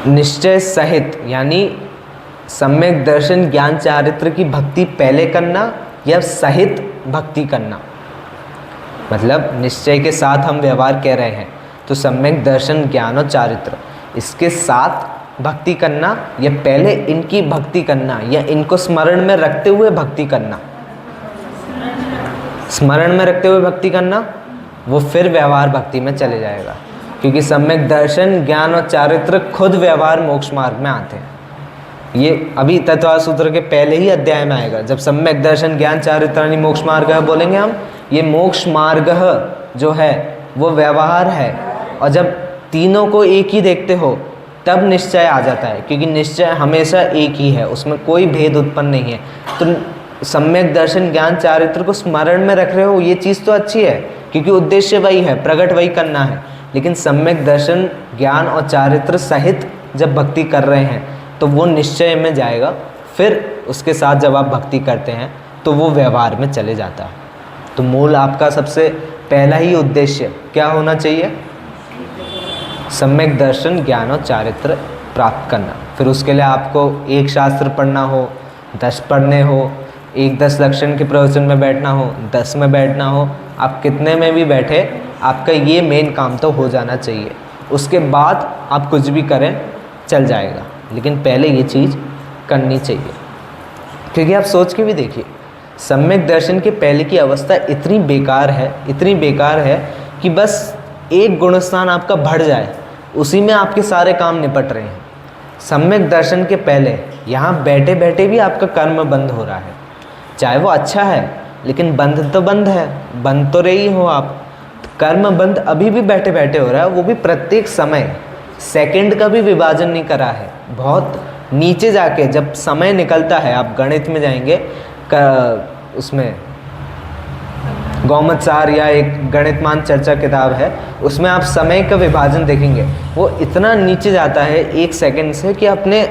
निश्चय सहित यानी सम्यक दर्शन ज्ञान चारित्र की भक्ति पहले करना या सहित भक्ति करना, मतलब निश्चय के साथ हम व्यवहार कह रहे हैं तो सम्यक दर्शन ज्ञान और चारित्र इसके साथ भक्ति करना, या पहले इनकी भक्ति करना, या इनको स्मरण में रखते हुए भक्ति करना? स्मरण में रखते हुए भक्ति करना, वो फिर व्यवहार भक्ति में चले जाएगा, क्योंकि सम्यक दर्शन ज्ञान और चारित्र खुद व्यवहार मोक्ष मार्ग में आते हैं। ये अभी तत्व सूत्र के पहले ही अध्याय में आएगा, जब सम्यक दर्शन ज्ञान चारित्र यानी मोक्ष मार्ग है बोलेंगे हम, ये मोक्ष मार्ग जो है वो व्यवहार है। और जब तीनों को एक ही देखते हो तब निश्चय आ जाता है, क्योंकि निश्चय हमेशा एक ही है, उसमें कोई भेद उत्पन्न नहीं है। तो सम्यक दर्शन ज्ञान चारित्र को स्मरण में रख रहे हो, ये चीज़ तो अच्छी है, क्योंकि उद्देश्य वही है, प्रकट वही करना है। लेकिन सम्यक दर्शन ज्ञान और चारित्र सहित जब भक्ति कर रहे हैं तो वो निश्चय में जाएगा, फिर उसके साथ जब आप भक्ति करते हैं तो वो व्यवहार में चले जाता है। तो मूल आपका सबसे पहला ही उद्देश्य क्या होना चाहिए? सम्यक दर्शन ज्ञान और चारित्र प्राप्त करना। फिर उसके लिए आपको एक शास्त्र पढ़ना हो, 10 पढ़ने हो, एक 10 लक्षण के प्रवचन में बैठना हो, 10 में बैठना हो, आप कितने में भी बैठे, आपका ये मेन काम तो हो जाना चाहिए। उसके बाद आप कुछ भी करें चल जाएगा, लेकिन पहले ये चीज़ करनी चाहिए। क्योंकि आप सोच के भी देखिए, सम्यक दर्शन के पहले की अवस्था इतनी बेकार है, इतनी बेकार है कि बस एक गुणस्थान आपका बढ़ जाए, उसी में आपके सारे काम निपट रहे हैं। सम्यक दर्शन के पहले यहाँ बैठे बैठे भी आपका कर्म बंद हो रहा है, चाहे वो अच्छा है, लेकिन बंद तो बंद है, बंद तो रही हो आप। कर्म बंद अभी भी बैठे बैठे हो रहा है, वो भी प्रत्येक समय सेकंड का भी विभाजन नहीं करा है। बहुत नीचे जाके जब समय निकलता है, आप गणित में जाएंगे, उसमें गौमतसार या एक गणितमान चर्चा किताब है, उसमें आप समय का विभाजन देखेंगे, वो इतना नीचे जाता है 1 सेकंड से कि अपने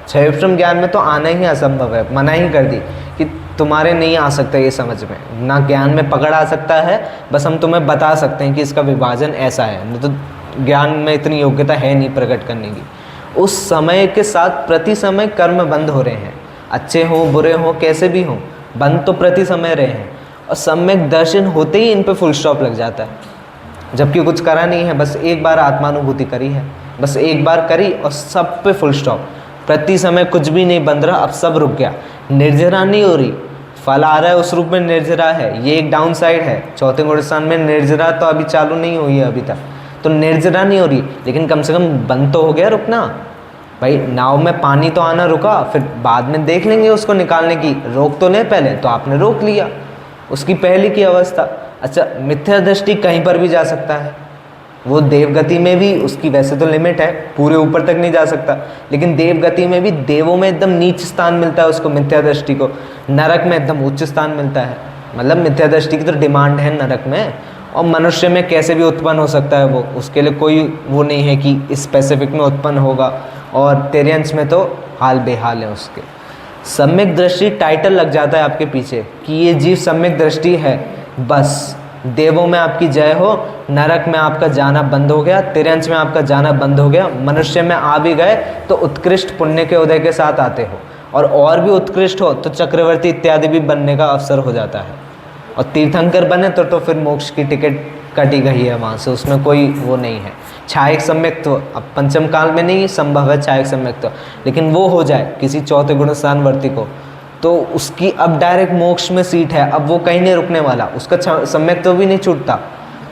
क्षयप्रम ज्ञान में तो आना ही असंभव है। मना ही कर दी कि तुम्हारे नहीं आ सकता ये समझ में, ना ज्ञान में पकड़ आ सकता है, बस हम तुम्हें बता सकते हैं कि इसका विभाजन ऐसा है, नहीं तो ज्ञान में इतनी योग्यता है नहीं प्रकट करने की। उस समय के साथ प्रति समय कर्म बंद हो रहे हैं, अच्छे हों बुरे हों कैसे भी हों, बंद तो प्रति समय रहे हैं। और सम्यक दर्शन होते ही इन पे फुल स्टॉप लग जाता है, जबकि कुछ करा नहीं है, बस एक बार आत्मानुभूति करी है, बस एक बार करी और सब पे फुल स्टॉप। प्रति समय कुछ भी नहीं बंध रहा, अब सब रुक गया, निर्जरा नहीं हो रही, फल आ रहा है उस रूप में निर्जरा है, ये एक डाउन साइड है। चौथे गुणस्थान में निर्जरा तो अभी चालू नहीं हुई है अभी तक, तो निर्जरा नहीं हो रही, लेकिन कम से कम बंद तो हो गया रुकना। भाई नाव में पानी तो आना रुका, फिर बाद में देख लेंगे उसको निकालने की, रोक तो ले पहले, तो आपने रोक लिया, उसकी पहले की अवस्था। अच्छा, मिथ्या दृष्टि कहीं पर भी जा सकता है, वो देवगति में भी उसकी वैसे तो लिमिट है, पूरे ऊपर तक नहीं जा सकता, लेकिन देवगति में भी देवों में एकदम नीच स्थान मिलता है उसको, मिथ्या दृष्टि को। नरक में एकदम उच्च स्थान मिलता है, मतलब मिथ्या दृष्टि की तो डिमांड है नरक में। और मनुष्य में कैसे भी उत्पन्न हो सकता है वो, उसके लिए कोई वो नहीं है कि स्पेसिफिक में उत्पन्न होगा, और तेरे अंश में तो हाल बेहाल है उसके। सम्यक दृष्टि टाइटल लग जाता है आपके पीछे कि ये जीव सम्यक दृष्टि है, बस देवों में आपकी जय हो, नरक में आपका जाना बंद हो गया, तिरंश में आपका जाना बंद हो गया, मनुष्य में आ भी गए तो उत्कृष्ट पुण्य के उदय के साथ आते हो, और भी उत्कृष्ट हो तो चक्रवर्ती इत्यादि भी बनने का अवसर हो जाता है। और तीर्थंकर बने तो फिर मोक्ष की टिकट कटी गई है वहाँ से, उसमें कोई वो नहीं है। छायक सम्यक्त्व अब पंचम काल में नहीं संभव है छायक सम्यक्त्व, लेकिन वो हो जाए किसी चौथे गुणस्थानवर्ती को, तो उसकी अब डायरेक्ट मोक्ष में सीट है, अब वो कहीं नहीं रुकने वाला, उसका सम्यक्त्व भी नहीं छूटता।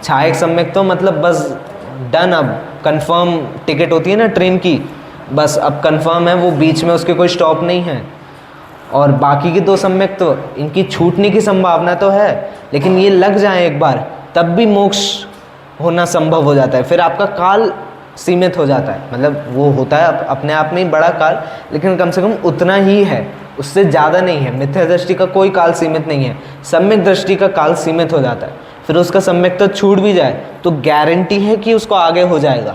छायक सम्यक्त्व मतलब बस डन, अब कंफर्म टिकट होती है ना ट्रेन की, बस अब कंफर्म है, वो बीच में उसके कोई स्टॉप नहीं है। और बाकी के 2 सम्यक्त्व इनकी छूटने की संभावना तो है, लेकिन ये लग जाए एक बार तब भी मोक्ष होना संभव हो जाता है, फिर आपका काल सीमित हो जाता है, मतलब वो होता है अपने आप में ही बड़ा काल, लेकिन कम से कम उतना ही है, उससे ज़्यादा नहीं है। मिथ्या दृष्टि का कोई काल सीमित नहीं है, सम्यक दृष्टि का काल सीमित हो जाता है। फिर उसका सम्यक तो छूट भी जाए तो गारंटी है कि उसको आगे हो जाएगा,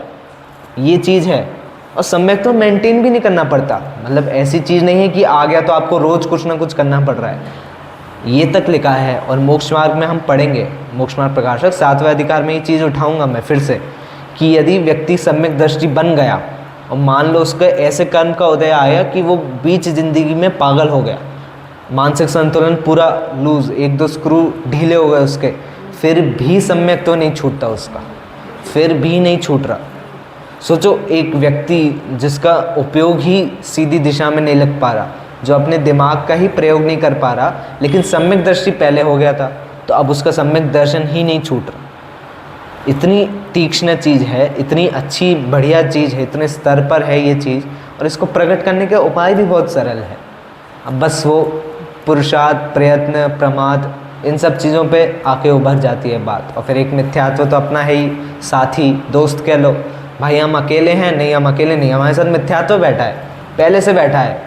ये चीज़ है। और सम्यक तो मेंटेन भी नहीं करना पड़ता, मतलब ऐसी चीज़ नहीं है कि आ गया तो आपको रोज़ कुछ ना कुछ करना पड़ रहा है, ये तक लिखा है। और मोक्ष मार्ग में हम पढ़ेंगे, मोक्ष मार्ग प्रकाशक 7वें अधिकार में ये चीज़ उठाऊंगा मैं फिर से, कि यदि व्यक्ति सम्यक दृष्टि बन गया और मान लो उसके ऐसे कर्म का उदय आया कि वो बीच जिंदगी में पागल हो गया, मानसिक संतुलन पूरा लूज, 1-2 स्क्रू ढीले हो गए उसके, फिर भी सम्यक तो नहीं छूटता उसका, फिर भी नहीं छूट रहा। सोचो एक व्यक्ति जिसका उपयोग ही सीधी दिशा में नहीं लग पा रहा, जो अपने दिमाग का ही प्रयोग नहीं कर पा रहा, लेकिन सम्यक दृष्टि पहले हो गया था, तो अब उसका सम्यक दर्शन ही नहीं छूट रहा। इतनी तीक्ष्ण चीज़ है, इतनी अच्छी बढ़िया चीज़ है, इतने स्तर पर है ये चीज़, और इसको प्रकट करने के उपाय भी बहुत सरल है। अब बस वो पुरुषार्थ, प्रयत्न, प्रमाद, इन सब चीज़ों पे आके उभर जाती है बात। और फिर एक मिथ्यात्व तो अपना है ही, साथी दोस्त कह लो, भाई हम अकेले हैं, नहीं हम अकेले नहीं, हमारे साथ मिथ्यात्व बैठा है, पहले से बैठा है।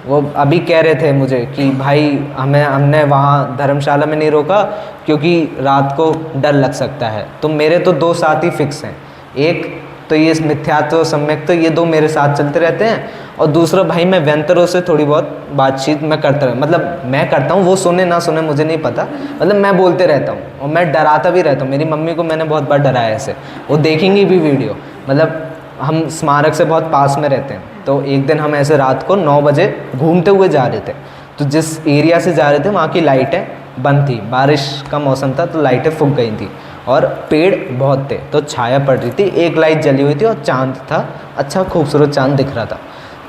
वो अभी कह रहे थे मुझे कि भाई हमने वहाँ धर्मशाला में नहीं रोका क्योंकि रात को डर लग सकता है। तो मेरे तो 2 साथी फिक्स हैं, एक तो ये मिथ्यात्व सम्यक, तो ये 2 मेरे साथ चलते रहते हैं, और दूसरा भाई मैं व्यंतरों से थोड़ी बहुत बातचीत मैं करता रहता, मतलब मैं करता हूँ, वो सुने ना सुने मुझे नहीं पता, मतलब मैं बोलते रहता हूँ और मैं डराता भी रहता हूँ। मेरी मम्मी को मैंने बहुत बार डराया ऐसे, वो देखेंगी भी वीडियो। मतलब हम स्मारक से बहुत पास में रहते हैं, तो एक दिन हम ऐसे रात को 9 बजे घूमते हुए जा रहे थे, तो जिस एरिया से जा रहे थे वहाँ की लाइटें बंद थी, बारिश का मौसम था तो लाइटें फूक गई थी, और पेड़ बहुत थे तो छाया पड़ रही थी, एक लाइट जली हुई थी और चांद था, अच्छा खूबसूरत चांद दिख रहा था।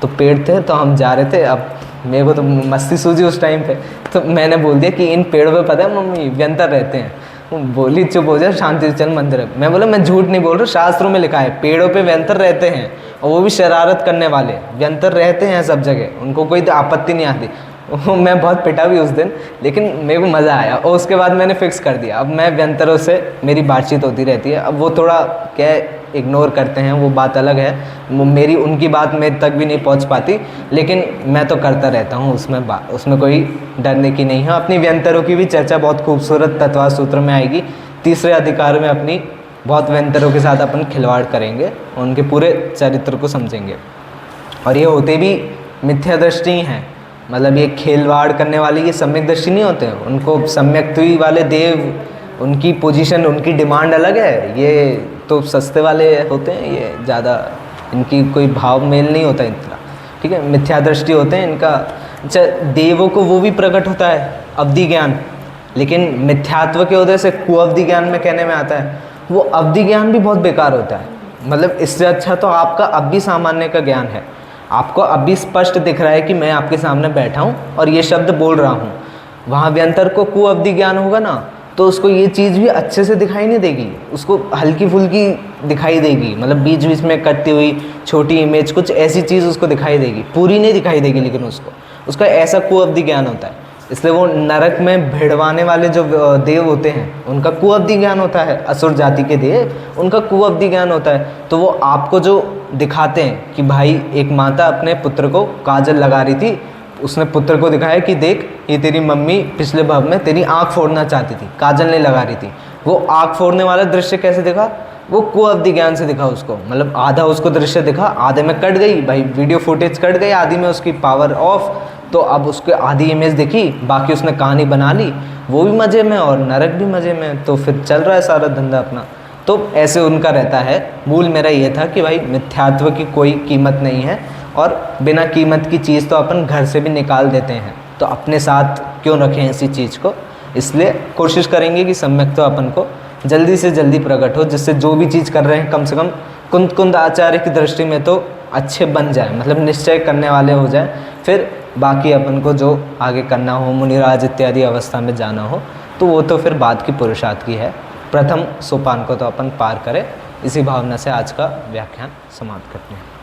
तो पेड़ थे तो हम जा रहे थे, अब मेरे को तो मस्ती सूझी उस टाइम पे, तो मैंने बोल दिया कि इन पेड़ों पे पता है मम्मी व्यंतर रहते हैं। वो बोली चुप हो जाए, शांति से चल मंदिर है। मैं बोला मैं झूठ नहीं बोल रहा, शास्त्रों में लिखा है पेड़ों पे व्यंतर रहते हैं, और वो भी शरारत करने वाले व्यंतर रहते हैं सब जगह, उनको कोई तो आपत्ति नहीं आती। मैं बहुत पिटा भी उस दिन, लेकिन मेरे को मज़ा आया, और उसके बाद मैंने फिक्स कर दिया अब मैं व्यंतरों से मेरी बातचीत होती रहती है। अब वो थोड़ा क्या इग्नोर करते हैं, वो बात अलग है, वो मेरी उनकी बात मेरे तक भी नहीं पहुंच पाती, लेकिन मैं तो करता रहता हूँ, उसमें कोई डरने की नहीं है। अपनी व्यंतरों की भी चर्चा बहुत खूबसूरत तत्वा सूत्र में आएगी, तीसरे अधिकार में अपनी बहुत व्यंतरों के साथ अपन खिलवाड़ करेंगे, उनके पूरे चरित्र को समझेंगे। और ये होते भी मिथ्या दृष्टि हैं, मतलब ये खिलवाड़ करने वाले ये सम्यक दृष्टि नहीं होते हैं, उनको सम्यक्त्वी वाले देव, उनकी पोजीशन, उनकी डिमांड अलग है, ये तो सस्ते वाले होते हैं, ये ज़्यादा इनकी कोई भाव मेल नहीं होता इतना, ठीक है, मिथ्या दृष्टि होते हैं इनका। अच्छा, देवों को वो भी प्रकट होता है अवधि ज्ञान, लेकिन मिथ्यात्व के वजह से कुअवधि ज्ञान में कहने में आता है, वो अवधि ज्ञान भी बहुत बेकार होता है। मतलब इससे अच्छा तो आपका अब भी सामान्य का ज्ञान है, आपको अब भी स्पष्ट दिख रहा है कि मैं आपके सामने बैठा हूँ और ये शब्द बोल रहा हूँ। वहाँ व्यंतर को कुअवधि ज्ञान होगा ना, तो उसको ये चीज़ भी अच्छे से दिखाई नहीं देगी, उसको हल्की फुल्की दिखाई देगी, मतलब बीच बीच में कटती हुई छोटी इमेज, कुछ ऐसी चीज़ उसको दिखाई देगी, पूरी नहीं दिखाई देगी, लेकिन उसका ऐसा कुअवधि ज्ञान होता है। इसलिए वो नरक में भिड़वाने वाले जो देव होते हैं उनका कुअवधि ज्ञान होता है, असुर जाति के देव, उनका कुअवधि ज्ञान होता है। तो वो आपको जो दिखाते हैं कि भाई एक माता अपने पुत्र को काजल लगा रही थी, उसने पुत्र को दिखाया कि देख ये तेरी मम्मी पिछले भाव में तेरी आँख फोड़ना चाहती थी, काजल नहीं लगा रही थी। वो आँख फोड़ने वाला दृश्य कैसे दिखा, वो कुअवधि ज्ञान से दिखा उसको, मतलब आधा उसको दृश्य दिखा, आधे में कट गई भाई, वीडियो फुटेज कट गई, आधी में उसकी पावर ऑफ, तो अब उसके आधी इमेज दिखी, बाकी उसने कहानी बना ली, वो भी मज़े में और नरक भी मज़े में, तो फिर चल रहा है सारा धंधा अपना। तो ऐसे उनका रहता है। मूल मेरा ये था कि भाई मिथ्यात्व की कोई कीमत नहीं है, और बिना कीमत की चीज़ तो अपन घर से भी निकाल देते हैं, तो अपने साथ क्यों रखें ऐसी चीज़ को। इसलिए कोशिश करेंगे कि सम्यक तो अपन को जल्दी से जल्दी प्रकट हो, जिससे जो भी चीज़ कर रहे हैं कम से कम कुंद कुंद आचार्य की दृष्टि में तो अच्छे बन जाए, मतलब निश्चय करने वाले हो जाए। फिर बाकी अपन को जो आगे करना हो, मुनिराज इत्यादि अवस्था में जाना हो, तो वो तो फिर बाद की पुरुषार्थ की है। प्रथम सोपान को तो अपन पार करें। इसी भावना से आज का व्याख्यान समाप्त करते हैं।